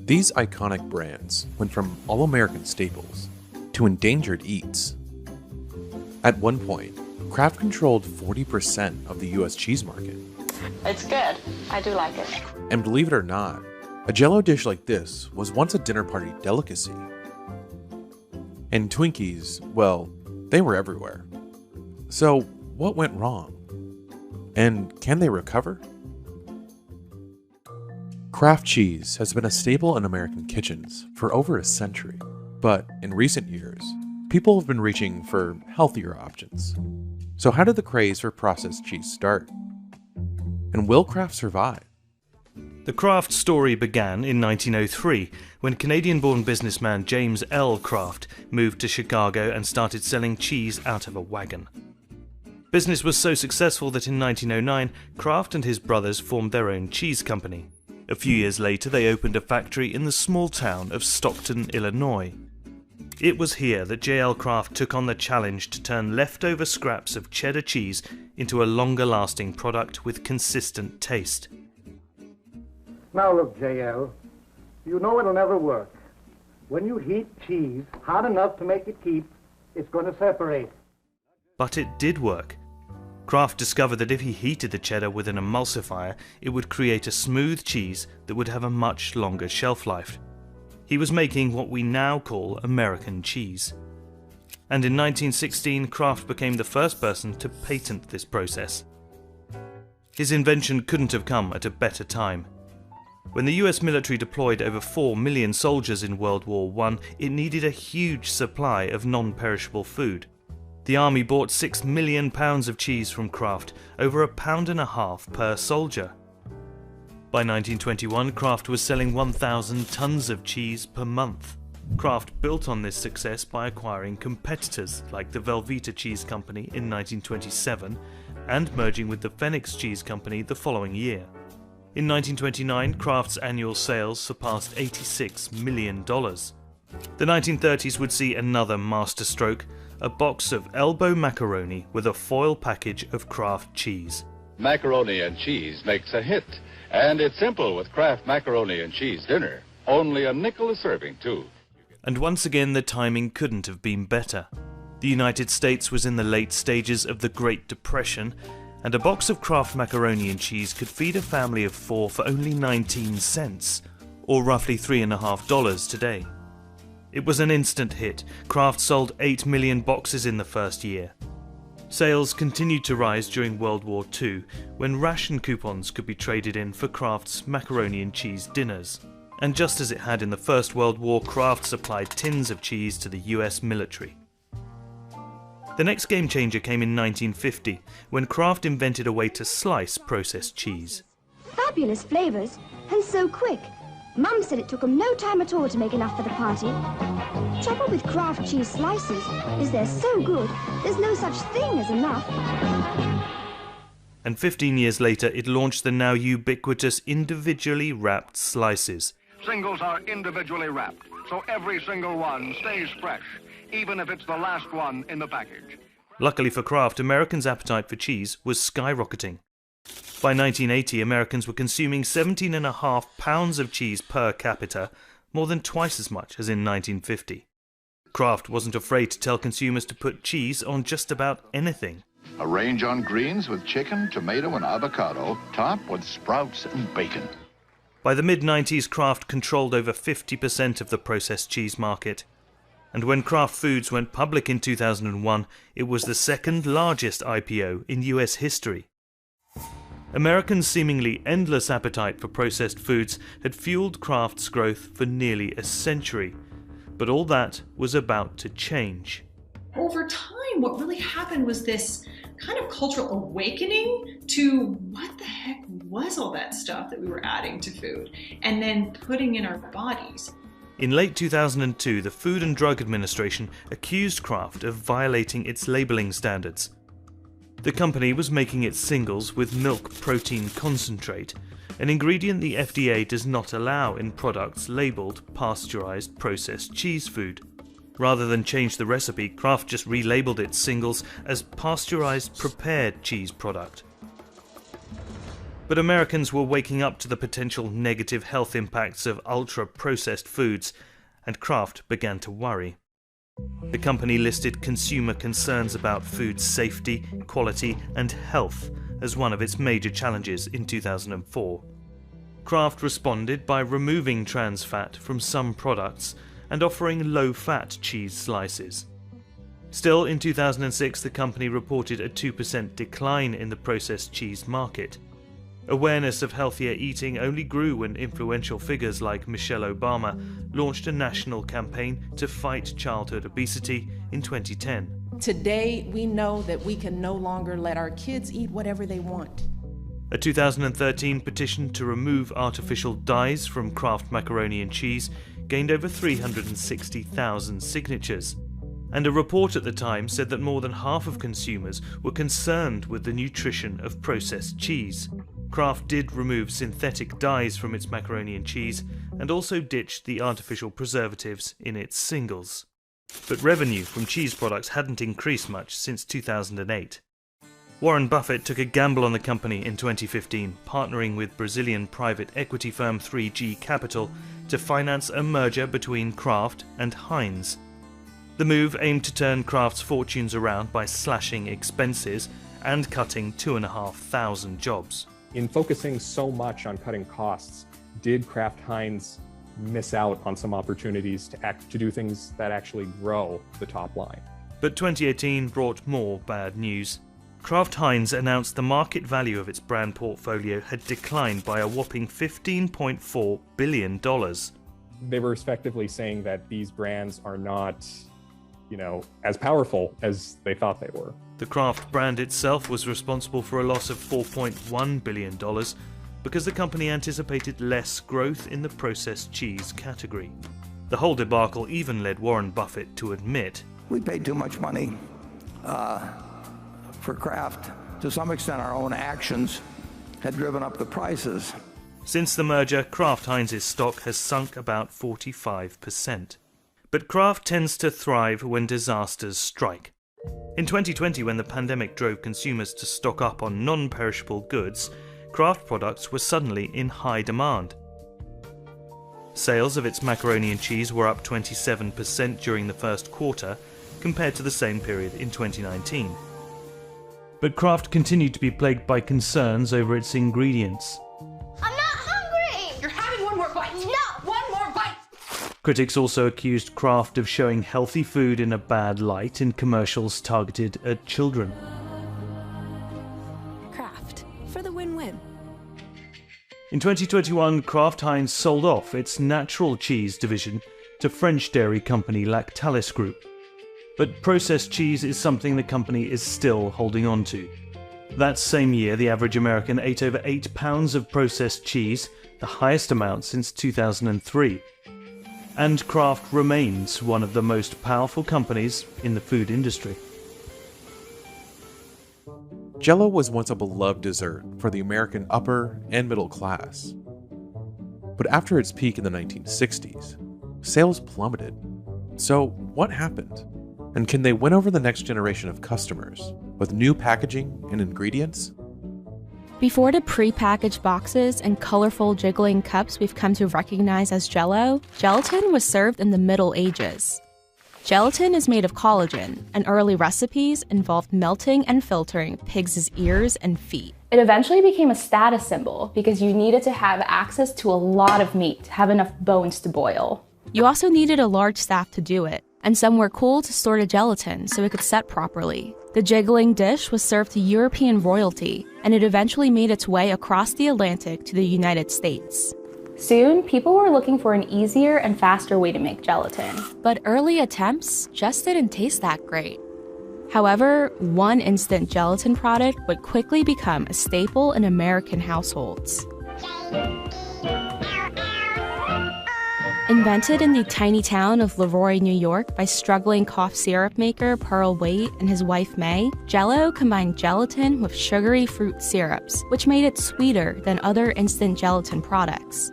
These iconic brands went from all-American staples to endangered eats. At one point, Kraft controlled 40% of the US cheese market. It's good. I do like it. And believe it or not, a Jell-O dish like this was once a dinner party delicacy. And Twinkies, well, they were everywhere. So, what went wrong? And can they recover? Kraft cheese has been a staple in American kitchens for over a century, but in recent years, people have been reaching for healthier options. So how did the craze for processed cheese start? And will Kraft survive? The Kraft story began in 1903 when Canadian-born businessman James L. Kraft moved to Chicago and started selling cheese out of a wagon. Business was so successful that in 1909, Kraft and his brothers formed their own cheese company. A few years later, they opened a factory in the small town of Stockton, Illinois. It was here that J.L. Kraft took on the challenge to turn leftover scraps of cheddar cheese into a longer-lasting product with consistent taste. Now look, J.L., you know it'll never work. When you heat cheese hot enough to make it keep, it's going to separate. But it did work. Kraft discovered that if he heated the cheddar with an emulsifier, it would create a smooth cheese that would have a much longer shelf life. He was making what we now call American cheese. And in 1916, Kraft became the first person to patent this process. His invention couldn't have come at a better time. When the US military deployed over 4 million soldiers in World War I, it needed a huge supply of non-perishable food. The army bought 6 million pounds of cheese from Kraft, over £1.50 per soldier. By 1921, Kraft was selling 1,000 tons of cheese per month. Kraft built on this success by acquiring competitors like the Velveeta Cheese Company in 1927 and merging with the Phoenix Cheese Company the following year. In 1929, Kraft's annual sales surpassed $86 million. The 1930s would see another masterstroke, a box of elbow macaroni with a foil package of Kraft cheese. Macaroni and cheese makes a hit, and it's simple with Kraft macaroni and cheese dinner. Only a nickel a serving, too. And once again, the timing couldn't have been better. The United States was in the late stages of the Great Depression, and a box of Kraft macaroni and cheese could feed a family of 4 for only 19 cents, or roughly $3.50 today. It was an instant hit. Kraft sold 8 million boxes in the first year. Sales continued to rise during World War II, when ration coupons could be traded in for Kraft's macaroni and cheese dinners. And just as it had in the First World War, Kraft supplied tins of cheese to the US military. The next game changer came in 1950, when Kraft invented a way to slice processed cheese. Fabulous flavours, and so quick. Mum said it took them no time at all to make enough for the party. Trouble with Kraft cheese slices is they're so good, there's no such thing as enough. And 15 years later, it launched the now ubiquitous individually wrapped slices. Singles are individually wrapped, so every single one stays fresh, even if it's the last one in the package. Luckily for Kraft, Americans' appetite for cheese was skyrocketing. By 1980, Americans were consuming 17.5 pounds of cheese per capita, more than twice as much as in 1950. Kraft wasn't afraid to tell consumers to put cheese on just about anything. Arrange on greens with chicken, tomato, and avocado, topped with sprouts and bacon. By the mid-90s, Kraft controlled over 50% of the processed cheese market. And when Kraft Foods went public in 2001, it was the second largest IPO in US history. Americans' seemingly endless appetite for processed foods had fueled Kraft's growth for nearly a century. But all that was about to change. Over time, what really happened was this kind of cultural awakening to what the heck was all that stuff that we were adding to food and then putting in our bodies. In late 2002, the Food and Drug Administration accused Kraft of violating its labeling standards. The company was making its singles with milk protein concentrate, an ingredient the FDA does not allow in products labeled pasteurized processed cheese food. Rather than change the recipe, Kraft just relabeled its singles as pasteurized prepared cheese product. But Americans were waking up to the potential negative health impacts of ultra-processed foods, and Kraft began to worry. The company listed consumer concerns about food safety, quality, and health as one of its major challenges in 2004. Kraft responded by removing trans fat from some products and offering low-fat cheese slices. Still, in 2006, the company reported a 2% decline in the processed cheese market. Awareness of healthier eating only grew when influential figures like Michelle Obama launched a national campaign to fight childhood obesity in 2010. Today, we know that we can no longer let our kids eat whatever they want. A 2013 petition to remove artificial dyes from Kraft macaroni and cheese gained over 360,000 signatures. And a report at the time said that more than half of consumers were concerned with the nutrition of processed cheese. Kraft did remove synthetic dyes from its macaroni and cheese and also ditched the artificial preservatives in its singles. But revenue from cheese products hadn't increased much since 2008. Warren Buffett took a gamble on the company in 2015, partnering with Brazilian private equity firm 3G Capital to finance a merger between Kraft and Heinz. The move aimed to turn Kraft's fortunes around by slashing expenses and cutting 2,500 jobs. In focusing so much on cutting costs, did Kraft Heinz miss out on some opportunities to do things that actually grow the top line? But 2018 brought more bad news. Kraft Heinz announced the market value of its brand portfolio had declined by a whopping $15.4 billion. They were effectively saying that these brands are not, as powerful as they thought they were. The Kraft brand itself was responsible for a loss of $4.1 billion because the company anticipated less growth in the processed cheese category. The whole debacle even led Warren Buffett to admit, "We paid too much money for Kraft. To some extent, our own actions had driven up the prices." Since the merger, Kraft Heinz's stock has sunk about 45%. But Kraft tends to thrive when disasters strike. In 2020, when the pandemic drove consumers to stock up on non-perishable goods, Kraft products were suddenly in high demand. Sales of its macaroni and cheese were up 27% during the first quarter, compared to the same period in 2019. But Kraft continued to be plagued by concerns over its ingredients. I'm not hungry! You're having one more bite. No! One more bite! Critics also accused Kraft of showing healthy food in a bad light in commercials targeted at children. Kraft, for the win-win. In 2021, Kraft Heinz sold off its natural cheese division to French dairy company Lactalis Group. But processed cheese is something the company is still holding on to. That same year, the average American ate over 8 pounds of processed cheese, the highest amount since 2003. And Kraft remains one of the most powerful companies in the food industry. Jell-O was once a beloved dessert for the American upper and middle class. But after its peak in the 1960s, sales plummeted. So what happened? And can they win over the next generation of customers with new packaging and ingredients? Before the pre-packaged boxes and colorful jiggling cups we've come to recognize as Jell-O, gelatin was served in the Middle Ages. Gelatin is made of collagen, and early recipes involved melting and filtering pigs' ears and feet. It eventually became a status symbol because you needed to have access to a lot of meat to have enough bones to boil. You also needed a large staff to do it, and somewhere cool to store the gelatin so it could set properly. The jiggling dish was served to European royalty, and it eventually made its way across the Atlantic to the United States. Soon, people were looking for an easier and faster way to make gelatin. But early attempts just didn't taste that great. However, one instant gelatin product would quickly become a staple in American households. Invented in the tiny town of Leroy, New York by struggling cough syrup maker Pearl Waite and his wife May, Jell-O combined gelatin with sugary fruit syrups, which made it sweeter than other instant gelatin products.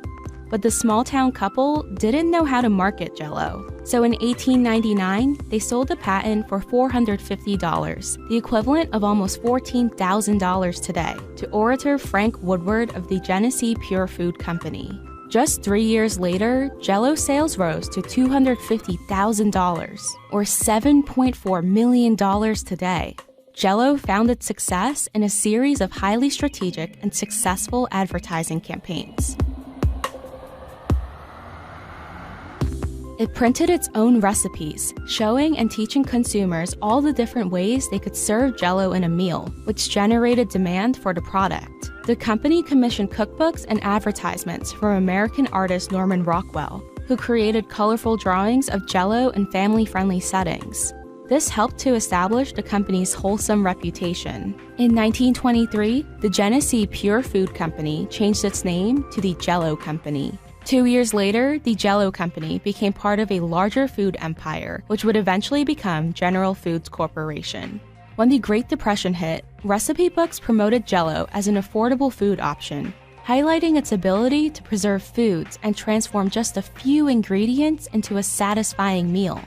But the small-town couple didn't know how to market Jell-O. So in 1899, they sold the patent for $450, the equivalent of almost $14,000 today, to orator Frank Woodward of the Genesee Pure Food Company. Just 3 years later, Jell-O sales rose to $250,000, or $7.4 million today. Jell-O found its success in a series of highly strategic and successful advertising campaigns. It printed its own recipes, showing and teaching consumers all the different ways they could serve Jell-O in a meal, which generated demand for the product. The company commissioned cookbooks and advertisements from American artist Norman Rockwell, who created colorful drawings of Jell-O in family-friendly settings. This helped to establish the company's wholesome reputation. In 1923, the Genesee Pure Food Company changed its name to the Jell-O Company. 2 years later, the Jell-O Company became part of a larger food empire, which would eventually become General Foods Corporation. When the Great Depression hit, recipe books promoted Jell-O as an affordable food option, highlighting its ability to preserve foods and transform just a few ingredients into a satisfying meal.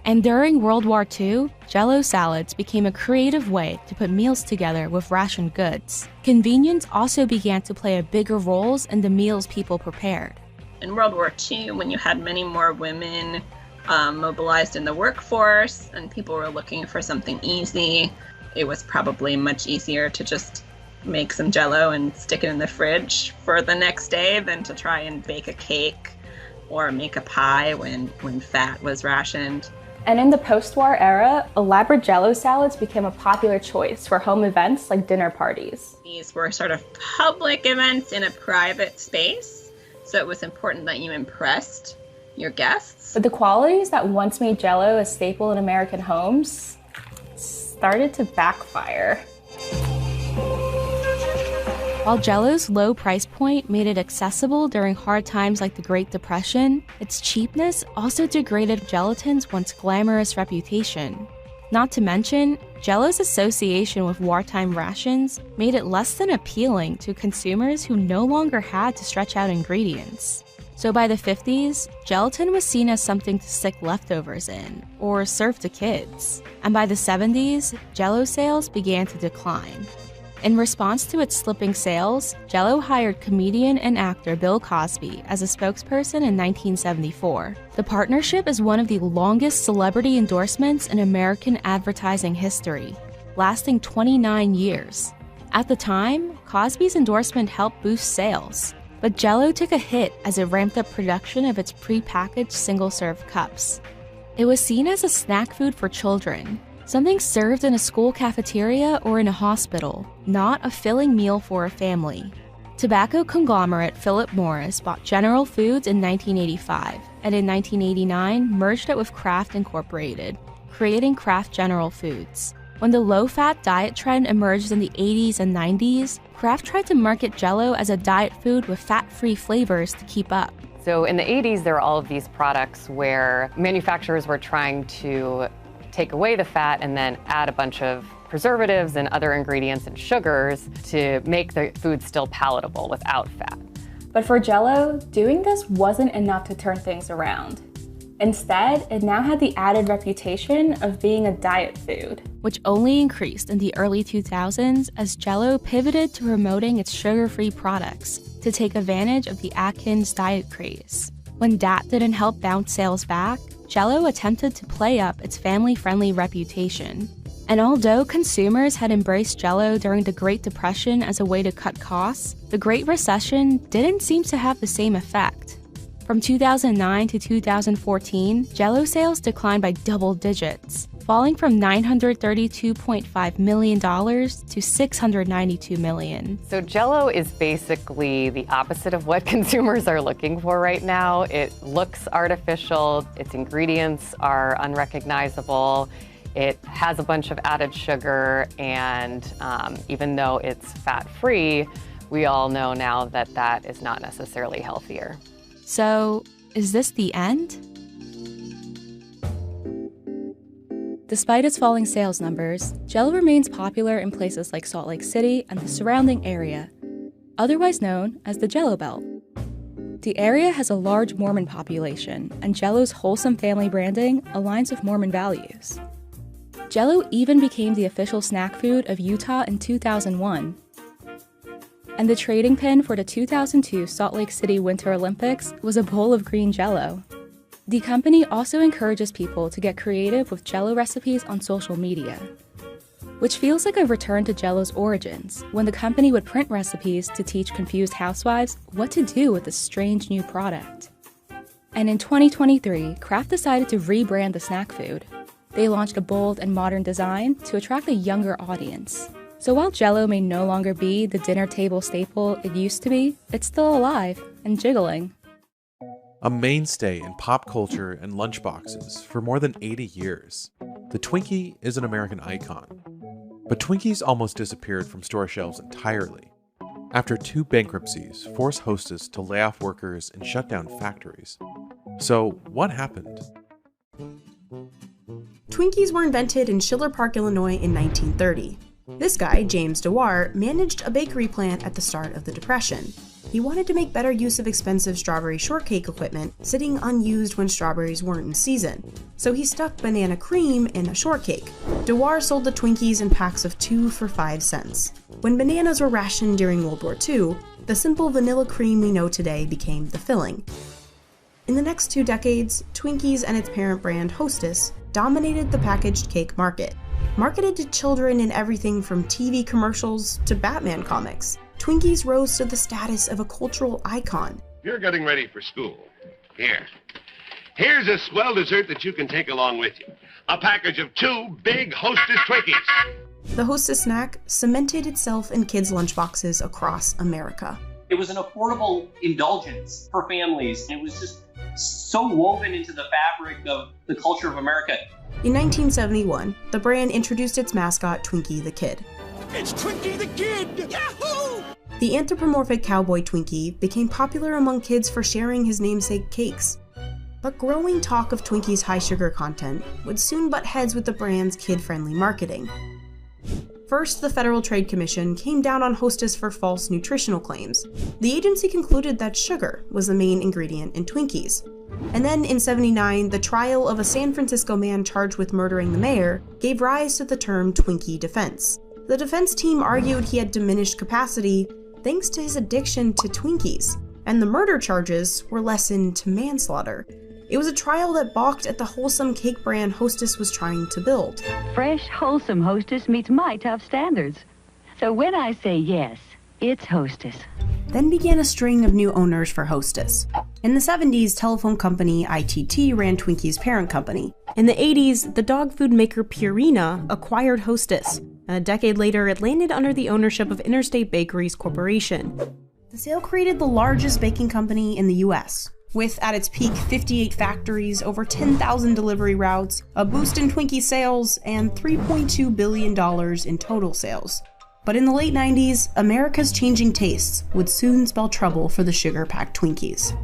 And during World War II, Jell-O salads became a creative way to put meals together with rationed goods. Convenience also began to play a bigger role in the meals people prepared. In World War II, when you had many more women mobilized in the workforce and people were looking for something easy, it was probably much easier to just make some Jell-O and stick it in the fridge for the next day than to try and bake a cake or make a pie when fat was rationed. And in the post-war era, elaborate Jell-O salads became a popular choice for home events like dinner parties. These were sort of public events in a private space, so it was important that you impressed your guests. But the qualities that once made Jell-O a staple in American homes started to backfire. While Jell-O's low price point made it accessible during hard times like the Great Depression, its cheapness also degraded gelatin's once glamorous reputation. Not to mention, Jell-O's association with wartime rations made it less than appealing to consumers who no longer had to stretch out ingredients. So by the 50s, gelatin was seen as something to stick leftovers in, or serve to kids. And by the 70s, Jell-O sales began to decline. In response to its slipping sales, Jell-O hired comedian and actor Bill Cosby as a spokesperson in 1974. The partnership is one of the longest celebrity endorsements in American advertising history, lasting 29 years. At the time, Cosby's endorsement helped boost sales, but Jell-O took a hit as it ramped up production of its pre-packaged single-serve cups. It was seen as a snack food for children, something served in a school cafeteria or in a hospital, not a filling meal for a family. Tobacco conglomerate Philip Morris bought General Foods in 1985, and in 1989 merged it with Kraft Incorporated, creating Kraft General Foods. When the low-fat diet trend emerged in the 80s and 90s, Kraft tried to market Jell-O as a diet food with fat-free flavors to keep up. So in the 80s, there were all of these products where manufacturers were trying to take away the fat and then add a bunch of preservatives and other ingredients and sugars to make the food still palatable without fat. But for Jell-O, doing this wasn't enough to turn things around. Instead, it now had the added reputation of being a diet food, which only increased in the early 2000s as Jell-O pivoted to promoting its sugar-free products to take advantage of the Atkins diet craze. When that didn't help bounce sales back, Jell-O attempted to play up its family-friendly reputation. And although consumers had embraced Jell-O during the Great Depression as a way to cut costs, the Great Recession didn't seem to have the same effect. From 2009 to 2014, Jell-O sales declined by double digits, falling from $932.5 million to $692 million. So Jell-O is basically the opposite of what consumers are looking for right now. It looks artificial, its ingredients are unrecognizable, it has a bunch of added sugar, and even though it's fat-free, we all know now that that is not necessarily healthier. So, is this the end? Despite its falling sales numbers, Jell-O remains popular in places like Salt Lake City and the surrounding area, otherwise known as the Jell-O Belt. The area has a large Mormon population, and Jell-O's wholesome family branding aligns with Mormon values. Jell-O even became the official snack food of Utah in 2001. And the trading pin for the 2002 Salt Lake City Winter Olympics was a bowl of green Jell-O. The company also encourages people to get creative with Jell-O recipes on social media, which feels like a return to Jell-O's origins, when the company would print recipes to teach confused housewives what to do with this strange new product. And in 2023, Kraft decided to rebrand the snack food. They launched a bold and modern design to attract a younger audience. So while Jell-O may no longer be the dinner table staple it used to be, it's still alive and jiggling. A mainstay in pop culture and lunchboxes for more than 80 years, the Twinkie is an American icon. But Twinkies almost disappeared from store shelves entirely, after 2 bankruptcies forced Hostess to lay off workers and shut down factories. So what happened? Twinkies were invented in Schiller Park, Illinois in 1930. This guy, James Dewar, managed a bakery plant at the start of the Depression. He wanted to make better use of expensive strawberry shortcake equipment sitting unused when strawberries weren't in season, so he stuck banana cream in a shortcake. Dewar sold the Twinkies in packs of 2 for 5 cents. When bananas were rationed during World War II, the simple vanilla cream we know today became the filling. In the next 2 decades, Twinkies and its parent brand Hostess dominated the packaged cake market. Marketed to children in everything from TV commercials to Batman comics, Twinkies rose to the status of a cultural icon. You're getting ready for school. Here's a swell dessert that you can take along with you. A package of 2 big Hostess Twinkies. The Hostess snack cemented itself in kids' lunchboxes across America. It was an affordable indulgence for families. It was just so woven into the fabric of the culture of America. In 1971, the brand introduced its mascot, Twinkie the Kid. It's Twinkie the Kid! Yahoo! The anthropomorphic cowboy Twinkie became popular among kids for sharing his namesake cakes. But growing talk of Twinkie's high sugar content would soon butt heads with the brand's kid-friendly marketing. First, the Federal Trade Commission came down on Hostess for false nutritional claims. The agency concluded that sugar was the main ingredient in Twinkies. And then in '79, the trial of a San Francisco man charged with murdering the mayor gave rise to the term Twinkie defense. The defense team argued he had diminished capacity thanks to his addiction to Twinkies, and the murder charges were lessened to manslaughter. It was a trial that balked at the wholesome cake brand Hostess was trying to build. Fresh, wholesome Hostess meets my tough standards. So when I say yes, it's Hostess. Then began a string of new owners for Hostess. In the 70s, telephone company ITT ran Twinkie's parent company. In the 80s, the dog food maker Purina acquired Hostess. And a decade later, it landed under the ownership of Interstate Bakeries Corporation. The sale created the largest baking company in the US, with at its peak 58 factories, over 10,000 delivery routes, a boost in Twinkie sales, and $3.2 billion in total sales. But in the late 90s, America's changing tastes would soon spell trouble for the sugar-packed Twinkies.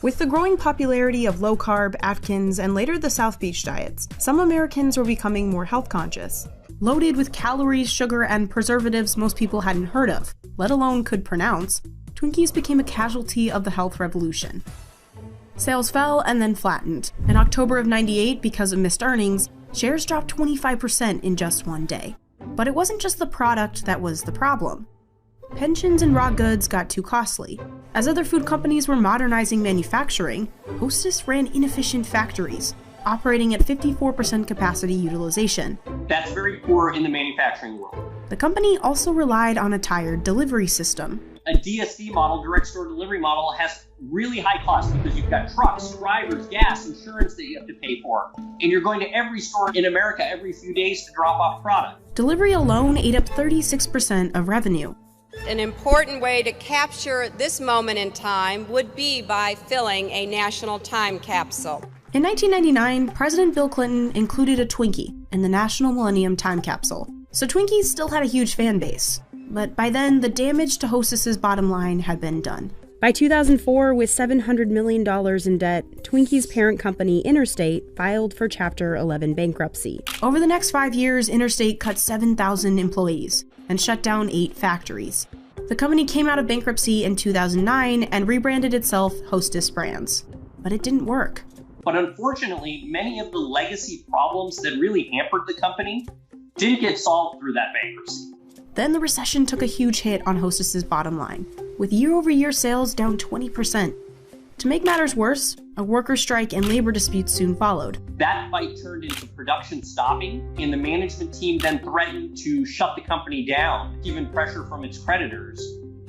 With the growing popularity of low-carb, Atkins, and later the South Beach diets, some Americans were becoming more health-conscious. Loaded with calories, sugar, and preservatives most people hadn't heard of, let alone could pronounce, Twinkies became a casualty of the health revolution. Sales fell and then flattened. In October of '98, because of missed earnings, shares dropped 25% in just one day. But it wasn't just the product that was the problem. Pensions and raw goods got too costly. As other food companies were modernizing manufacturing, Hostess ran inefficient factories, operating at 54% capacity utilization. That's very poor in the manufacturing world. The company also relied on a tired delivery system. A DSD model, direct store delivery model, has really high costs because you've got trucks, drivers, gas, insurance that you have to pay for. And you're going to every store in America every few days to drop off product. Delivery alone ate up 36% of revenue. An important way to capture this moment in time would be by filling a national time capsule. In 1999, President Bill Clinton included a Twinkie in the National Millennium Time Capsule, so Twinkies still had a huge fan base. But by then, the damage to Hostess's bottom line had been done. By 2004, with $700 million in debt, Twinkie's parent company, Interstate, filed for Chapter 11 bankruptcy. Over the next 5 years, Interstate cut 7,000 employees and shut down 8 factories. The company came out of bankruptcy in 2009 and rebranded itself Hostess Brands. But it didn't work. But unfortunately, many of the legacy problems that really hampered the company didn't get solved through that bankruptcy. Then the recession took a huge hit on Hostess's bottom line, with year-over-year sales down 20%. To make matters worse, a worker strike and labor disputes soon followed. That fight turned into production stopping, and the management team then threatened to shut the company down, given pressure from its creditors.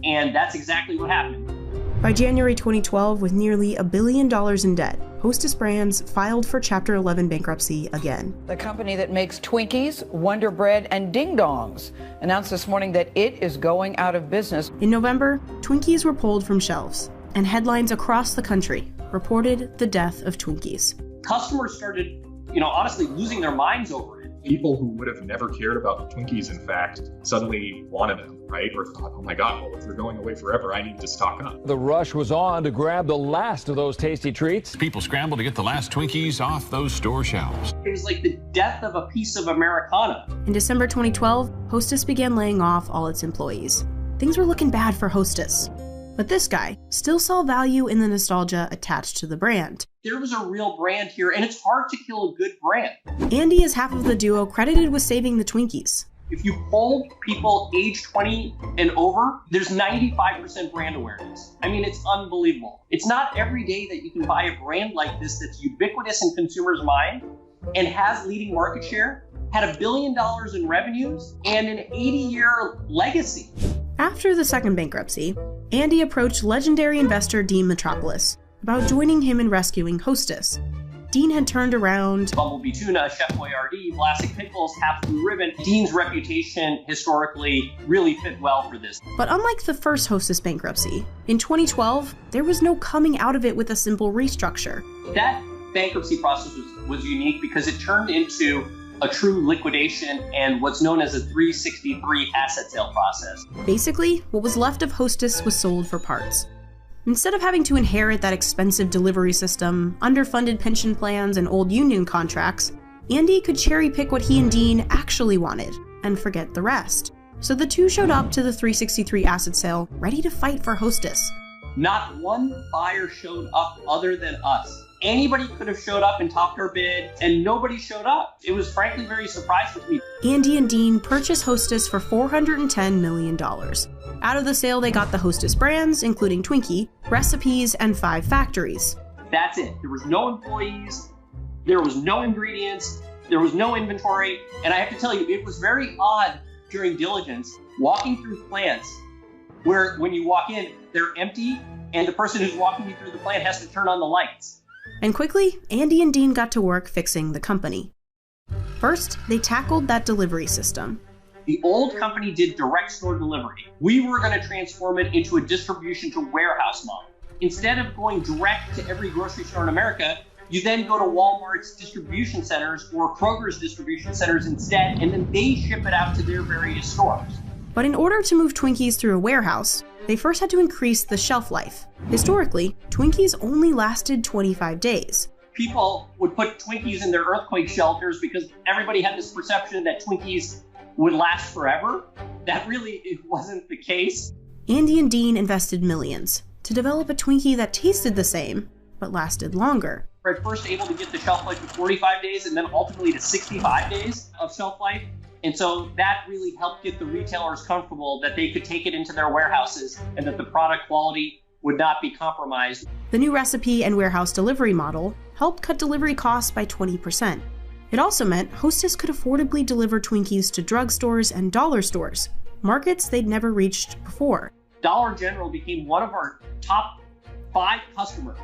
And that's exactly what happened. By January 2012, with nearly $1 billion in debt, Hostess Brands filed for Chapter 11 bankruptcy again. The company that makes Twinkies, Wonder Bread, and Ding Dongs announced this morning that it is going out of business. In November, Twinkies were pulled from shelves, and headlines across the country reported the death of Twinkies. Customers started, honestly losing their minds over it. People who would have never cared about Twinkies, in fact, suddenly wanted them, right? Or thought, oh my God, well, if they're going away forever, I need to stock up. The rush was on to grab the last of those tasty treats. People scrambled to get the last Twinkies off those store shelves. It was like the death of a piece of Americana. In December 2012, Hostess began laying off all its employees. Things were looking bad for Hostess. But this guy still saw value in the nostalgia attached to the brand. There was a real brand here, and it's hard to kill a good brand. Andy is half of the duo credited with saving the Twinkies. If you polled people age 20 and over, there's 95% brand awareness. I mean, it's unbelievable. It's not every day that you can buy a brand like this that's ubiquitous in consumers' mind and has leading market share, had $1 billion in revenues, and an 80-year legacy. After the second bankruptcy, Andy approached legendary investor Dean Metropoulos about joining him in rescuing Hostess. Dean had turned around Bumblebee Tuna, Chef Boyardee, Vlasic Pickles, Half Blue Ribbon. Dean's reputation historically really fit well for this. But unlike the first Hostess bankruptcy, in 2012, there was no coming out of it with a simple restructure. That bankruptcy process was unique because it turned into a true liquidation and what's known as a 363 asset sale process. Basically, what was left of Hostess was sold for parts. Instead of having to inherit that expensive delivery system, underfunded pension plans, and old union contracts, Andy could cherry pick what he and Dean actually wanted and forget the rest. So the two showed up to the 363 asset sale ready to fight for Hostess. Not one buyer showed up other than us. Anybody could have showed up and topped our bid, and nobody showed up. It was frankly very surprising to me. Andy and Dean purchased Hostess for $410 million. Out of the sale, they got the Hostess brands, including Twinkie, recipes, and 5 factories. That's it. There was no employees, there was no ingredients, there was no inventory, and I have to tell you, it was very odd during diligence walking through plants where when you walk in, they're empty, and the person who's walking you through the plant has to turn on the lights. And quickly, Andy and Dean got to work fixing the company. First, they tackled that delivery system. The old company did direct store delivery. We were going to transform it into a distribution to warehouse model. Instead of going direct to every grocery store in America, you then go to Walmart's distribution centers or Kroger's distribution centers instead, and then they ship it out to their various stores. But in order to move Twinkies through a warehouse, they first had to increase the shelf life. Historically, Twinkies only lasted 25 days. People would put Twinkies in their earthquake shelters because everybody had this perception that Twinkies would last forever. That really wasn't the case. Andy and Dean invested millions to develop a Twinkie that tasted the same, but lasted longer. We're at first able to get the shelf life to 45 days and then ultimately to 65 days of shelf life. And so that really helped get the retailers comfortable that they could take it into their warehouses and that the product quality would not be compromised. The new recipe and warehouse delivery model helped cut delivery costs by 20%. It also meant Hostess could affordably deliver Twinkies to drugstores and dollar stores, markets they'd never reached before. Dollar General became one of our top 5 customers.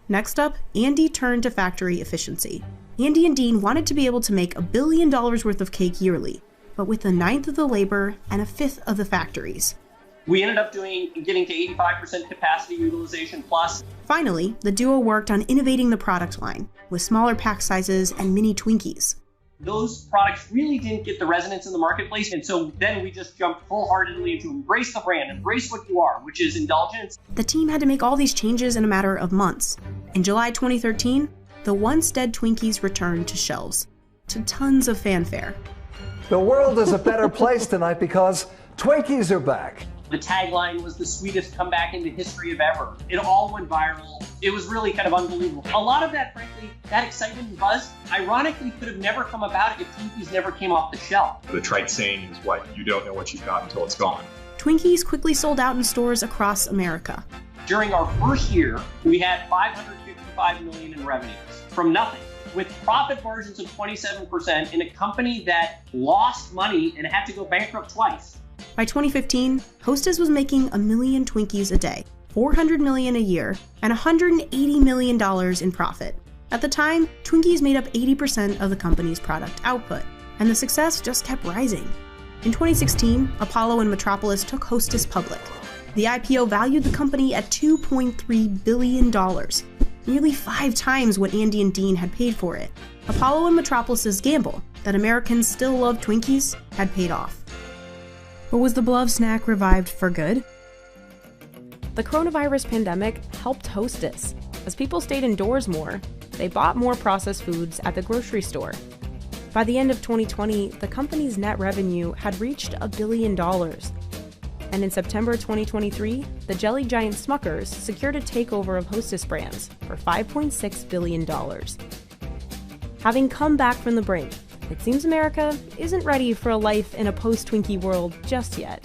Next up, Andy turned to factory efficiency. Andy and Dean wanted to be able to make $1 billion worth of cake yearly, but with 1/9 of the labor and 1/5 of the factories. We ended up getting to 85% capacity utilization plus. Finally, the duo worked on innovating the product line with smaller pack sizes and mini Twinkies. Those products really didn't get the resonance in the marketplace, and so then we just jumped wholeheartedly to embrace the brand, embrace what you are, which is indulgence. The team had to make all these changes in a matter of months. In July 2013, the once dead Twinkies returned to shelves, to tons of fanfare. The world is a better place tonight because Twinkies are back. The tagline was the sweetest comeback in the history of ever. It all went viral. It was really kind of unbelievable. A lot of that, frankly, that excitement and buzz, ironically, could have never come about if Twinkies never came off the shelf. The trite saying is what? You don't know what you've got until it's gone. Twinkies quickly sold out in stores across America. During our first year, we had $555 million in revenues from nothing, with profit margins of 27% in a company that lost money and had to go bankrupt twice. By 2015, Hostess was making 1 million Twinkies a day, $400 million a year, and $180 million in profit. At the time, Twinkies made up 80% of the company's product output, and the success just kept rising. In 2016, Apollo and Metropolis took Hostess public. The IPO valued the company at $2.3 billion, nearly 5 times what Andy and Dean had paid for it. Apollo and Metropolis's gamble that Americans still love Twinkies had paid off. But was the beloved snack revived for good? The coronavirus pandemic helped Hostess. As people stayed indoors more, they bought more processed foods at the grocery store. By the end of 2020, the company's net revenue had reached $1 billion. And in September 2023, the jelly giant Smucker's secured a takeover of Hostess brands for $5.6 billion. Having come back from the brink, it seems America isn't ready for a life in a post-Twinkie world just yet.